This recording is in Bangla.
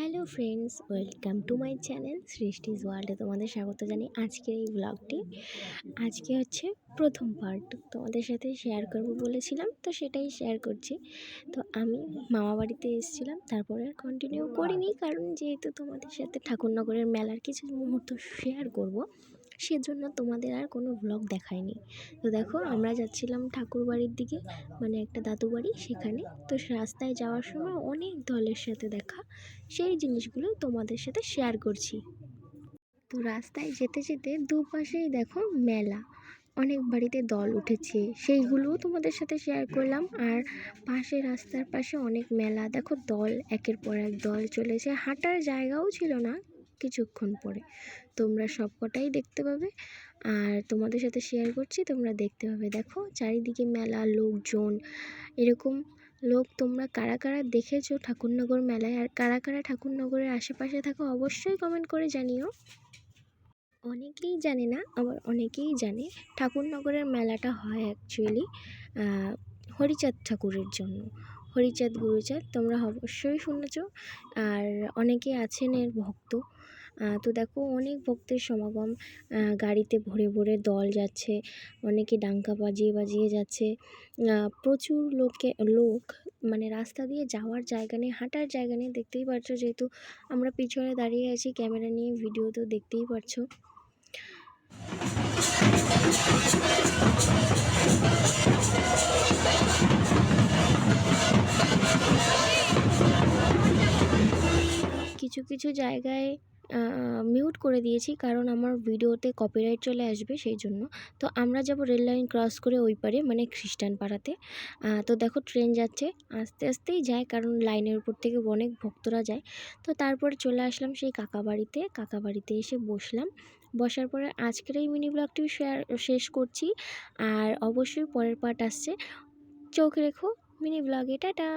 Hello friends, welcome to my channel Srishti's ওয়ার্ল্ডে তোমাদের স্বাগত জানাই। আজকের এই ব্লগটি আজকে হচ্ছে প্রথম পার্ট, তোমাদের সাথে শেয়ার করব বলেছিলাম, তো সেটাই শেয়ার করছি। তো আমি মামা বাড়িতে এসেছিলাম, তারপরে আর কন্টিনিউ করিনি, কারণ যেহেতু তোমাদের সাথে ঠাকুরনগরের মেলার কিছু মুহূর্ত শেয়ার করব, সেজন্য তোমাদের আর কোনো ব্লগ দেখায়নি। তো দেখো, আমরা যাচ্ছিলাম ঠাকুর বাড়ির দিকে, মানে একটা দাদু বাড়ি সেখানে। তো রাস্তায় যাওয়ার সময় অনেক দলের সাথে দেখা, সেই জিনিসগুলো তোমাদের সাথে শেয়ার করছি। তো রাস্তায় যেতে যেতে দুপাশেই দেখো মেলা, অনেক বাড়িতে দল উঠেছে, সেইগুলোও তোমাদের সাথে শেয়ার করলাম। আর পাশে, রাস্তার পাশে অনেক মেলা, দেখো দল একের পর এক দল চলেছে, হাঁটার জায়গাও ছিল না কিছুক্ষণ পরে। তোমরা সব কটাই দেখতে পাবে, আর তোমাদের সাথে শেয়ার করছি, তোমরা দেখতে পাবে। দেখো চারিদিকে মেলা, লোকজন, এরকম লোক তোমরা কারা কারা দেখেছো ঠাকুরনগর মেলায়, আর কারা কারা ঠাকুরনগরের আশেপাশে থাকো অবশ্যই কমেন্ট করে জানিও। অনেকেই জানে না, আবার অনেকেই জানে। ঠাকুরনগরের মেলাটা হয় অ্যাকচুয়ালি হরিচাঁদ ঠাকুরের জন্য, হরিচাঁদ গুরুচাঁদ, তোমরা অবশ্যই শুনেছ। আর অনেকে আছেন এর ভক্ত। তো দেখো অনেক ভক্তের সমাগম, গাড়িতে ভরে ভরে দল যাচ্ছে, অনেকে ডাঙ্কা বাজিয়ে বাজিয়ে যাচ্ছে। প্রচুর লোক, মানে রাস্তা দিয়ে যাওয়ার জায়গা নেই, হাঁটার জায়গা নেই, দেখতেই পারছো। যেহেতু আমরা পিছনে দাঁড়িয়ে আছি ক্যামেরা নিয়ে, ভিডিও তো দেখতেই পারছো। কিছু কিছু জায়গায় মিউট করে দিয়েছি, কারণ আমার ভিডিওতে কপিরাইট চলে আসবে, সেই জন্য। তো আমরা যাব রেল লাইন ক্রস করে ওই পারে, মানে খ্রিস্টান পাড়াতে। তো দেখো ট্রেন যাচ্ছে, আস্তে আস্তেই যায়, কারণ লাইনের উপর থেকে অনেক ভক্তরা যায়। তো তারপরে চলে আসলাম সেই কাকা বাড়িতে এসে বসলাম। বসার পরে আজকের এই মিনি ব্লগটি শেষ করছি, আর অবশ্যই পরের পার্ট আসছে, চোখ রেখো মিনি ব্লগে। টাটা।